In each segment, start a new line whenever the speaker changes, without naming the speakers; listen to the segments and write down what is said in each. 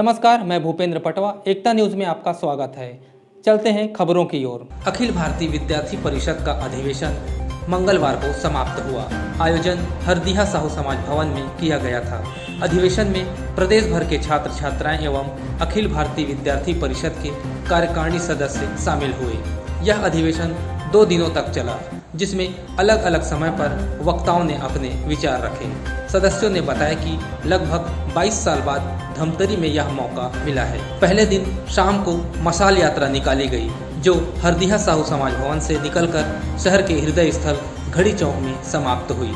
नमस्कार, मैं भूपेंद्र पटवा। एकता न्यूज़ में आपका स्वागत है। चलते हैं खबरों की ओर। अखिल भारतीय विद्यार्थी परिषद का अधिवेशन मंगलवार को समाप्त हुआ। आयोजन हरदिहा साहू समाज भवन में किया गया था। अधिवेशन में प्रदेश भर के छात्र छात्राएं एवं अखिल भारतीय विद्यार्थी परिषद के कार्यकारिणी सदस्य शामिल हुए। यह अधिवेशन 2 दिनों तक चला, जिसमें अलग अलग समय पर वक्ताओं ने अपने विचार रखे। सदस्यों ने बताया कि लगभग 22 साल बाद धमतरी में यह मौका मिला है। पहले दिन शाम को मशाल यात्रा निकाली गई, जो हरदिहा साहू समाज भवन से निकलकर शहर के हृदय स्थल घड़ी चौक में समाप्त हुई।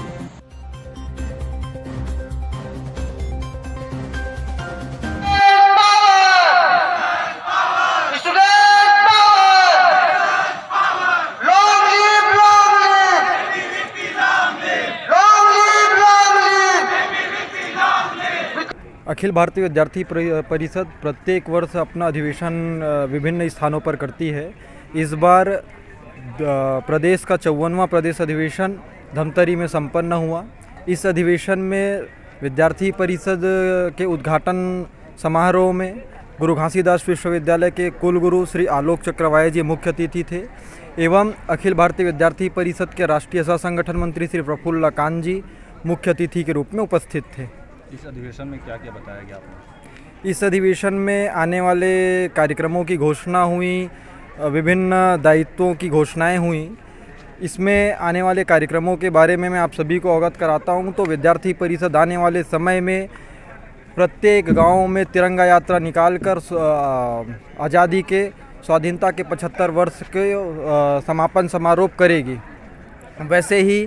अखिल भारतीय विद्यार्थी परिषद प्रत्येक वर्ष अपना अधिवेशन विभिन्न स्थानों पर करती है। इस बार प्रदेश का 54वां प्रदेश अधिवेशन धमतरी में संपन्न हुआ। इस अधिवेशन में विद्यार्थी परिषद के उद्घाटन समारोह में गुरु घासीदास विश्वविद्यालय के कुलगुरु श्री आलोक चक्रवाय जी मुख्य अतिथि थे एवं अखिल भारतीय विद्यार्थी परिषद के राष्ट्रीय सह संगठन मंत्री श्री प्रफुल्ल कांत जी मुख्य अतिथि के रूप में उपस्थित थे।
इस अधिवेशन में क्या क्या बताया गया आपने?
इस अधिवेशन में आने वाले कार्यक्रमों की घोषणा हुई, विभिन्न दायित्वों की घोषणाएं हुई। इसमें आने वाले कार्यक्रमों के बारे में मैं आप सभी को अवगत कराता हूं। तो विद्यार्थी परिषद आने वाले समय में प्रत्येक गांव में तिरंगा यात्रा निकालकर आज़ादी के स्वाधीनता के 75 वर्ष के समापन समारोह करेगी। वैसे ही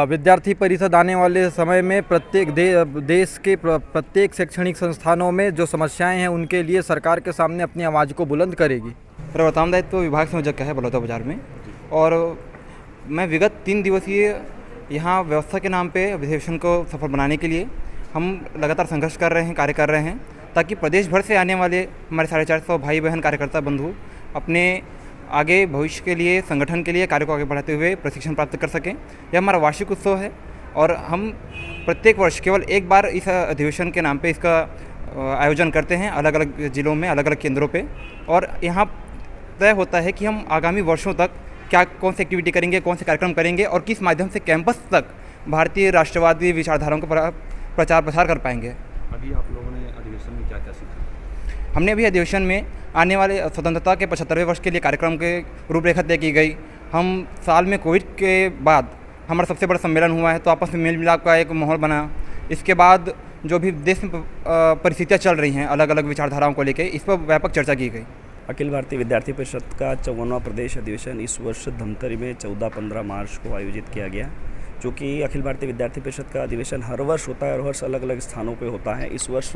विद्यार्थी परिषद आने वाले समय में प्रत्येक देश के प्रत्येक शैक्षणिक संस्थानों में जो समस्याएं हैं उनके लिए सरकार के सामने अपनी आवाज़ को बुलंद करेगी।
प्रवर्तन दायित्व विभाग संयोजक है बलौदा बाजार में, और मैं विगत 3 दिवसीय यहाँ व्यवस्था के नाम पे अधिवेशन को सफल बनाने के लिए हम लगातार संघर्ष कर रहे हैं, कार्य कर रहे हैं, ताकि प्रदेश भर से आने वाले हमारे 450 भाई बहन कार्यकर्ता बंधु अपने आगे भविष्य के लिए, संगठन के लिए कार्य को आगे बढ़ाते हुए प्रशिक्षण प्राप्त कर सकें। यह हमारा वार्षिक उत्सव है और हम प्रत्येक वर्ष केवल एक बार इस अधिवेशन के नाम पे इसका आयोजन करते हैं, अलग अलग ज़िलों में, अलग अलग केंद्रों पे। और यहाँ तय होता है कि हम आगामी वर्षों तक कौन सी एक्टिविटी करेंगे, कौन से कार्यक्रम करेंगे और किस माध्यम से कैंपस तक भारतीय राष्ट्रवादी विचारधाराओं का प्रचार प्रसार कर पाएंगे।
अभी आप लोगों ने अधिवेशन में क्या क्या सीखा?
हमने अभी अधिवेशन में आने वाले स्वतंत्रता के 75वें वर्ष के लिए कार्यक्रम के रूपरेखा तय की गई। हम साल में कोविड के बाद हमारा सबसे बड़ा सम्मेलन हुआ है, तो आपस में मेल मिलाप का एक माहौल बना। इसके बाद जो भी देश में परिस्थितियाँ चल रही हैं अलग अलग विचारधाराओं को लेकर, इस पर व्यापक चर्चा की गई।
अखिल भारतीय विद्यार्थी परिषद का 54वां प्रदेश अधिवेशन इस वर्ष धमतरी में 14-15 मार्च को आयोजित किया गया। चूँकि अखिल भारतीय विद्यार्थी परिषद का अधिवेशन हर वर्ष होता है और हर वर्ष अलग अलग स्थानों पे होता है, इस वर्ष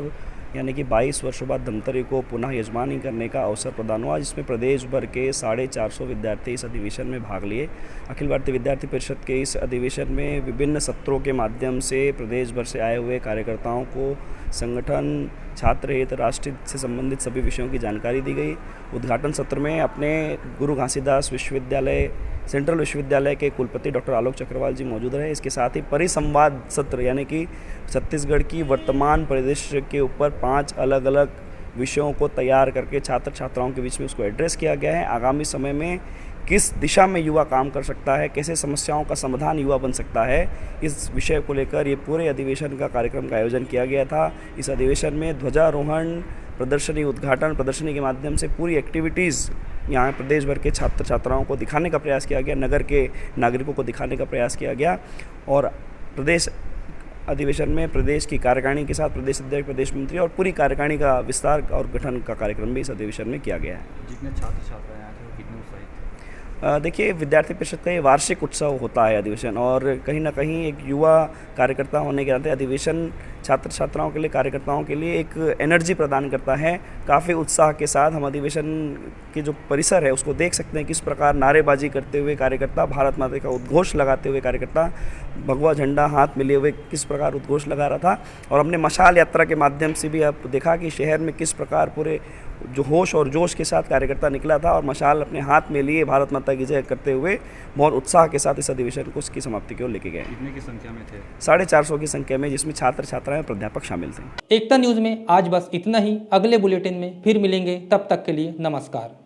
यानी कि 22 वर्षों बाद धमतरी को पुनः यजमानी करने का अवसर प्रदान हुआ, जिसमें प्रदेश भर के 450 विद्यार्थी इस अधिवेशन में भाग लिए। अखिल भारतीय विद्यार्थी परिषद के इस अधिवेशन में विभिन्न सत्रों के माध्यम से प्रदेश भर से आए हुए कार्यकर्ताओं को संगठन, छात्र हित, राष्ट्र हित से संबंधित सभी विषयों की जानकारी दी गई। उद्घाटन सत्र में अपने गुरु घासीदास विश्वविद्यालय, सेंट्रल विश्वविद्यालय के कुलपति डॉक्टर आलोक चक्रवाल जी मौजूद रहे। इसके साथ ही परिसंवाद सत्र यानी कि छत्तीसगढ़ की वर्तमान परिदृश्य के ऊपर 5 अलग अलग विषयों को तैयार करके छात्र छात्राओं के बीच में उसको एड्रेस किया गया है। आगामी समय में किस दिशा में युवा काम कर सकता है, कैसे समस्याओं का समाधान युवा बन सकता है, इस विषय को लेकर ये पूरे अधिवेशन का कार्यक्रम का आयोजन किया गया था। इस अधिवेशन में ध्वजारोहण, प्रदर्शनी, उद्घाटन प्रदर्शनी के माध्यम से पूरी एक्टिविटीज़ यहाँ प्रदेश भर के छात्र छात्राओं को दिखाने का प्रयास किया गया, नगर के नागरिकों को दिखाने का प्रयास किया गया। और प्रदेश अधिवेशन में प्रदेश की कार्यकारिणी के साथ प्रदेश अध्यक्ष, प्रदेश मंत्री और पूरी कार्यकारिणी का विस्तार और गठन का कार्यक्रम भी इस अधिवेशन में किया गया है।
जितने छात्र छात्राएं आए थे वो कितने उत्साहित थे?
देखिए, विद्यार्थी परिषद का ये वार्षिक उत्सव होता है अधिवेशन, और कहीं ना कहीं एक युवा कार्यकर्ता होने के नाते अधिवेशन छात्र छात्राओं के लिए, कार्यकर्ताओं के लिए एक एनर्जी प्रदान करता है। काफ़ी उत्साह के साथ हम अधिवेशन के जो परिसर है उसको देख सकते हैं, किस प्रकार नारेबाजी करते हुए कार्यकर्ता, भारत माता का उद्घोष लगाते हुए कार्यकर्ता, भगवा झंडा हाथ में लिए हुए किस प्रकार उद्घोष लगा रहा था। और हमने मशाल यात्रा के माध्यम से भी आप देखा कि शहर में किस प्रकार पूरे जो होश और जोश के साथ कार्यकर्ता निकला था और मशाल अपने हाथ में लिए भारत माता की जय करते हुए बहुत उत्साह के साथ इस अधिवेशन को उसकी समाप्ति की ओर लेके गए।
कितने की संख्या में थे?
450 की संख्या में, जिसमें छात्र छात्राएं छात्राएं प्राध्यापक शामिल थे।
एकता न्यूज़ में आज बस इतना ही। अगले बुलेटिन में फिर मिलेंगे, तब तक के लिए नमस्कार।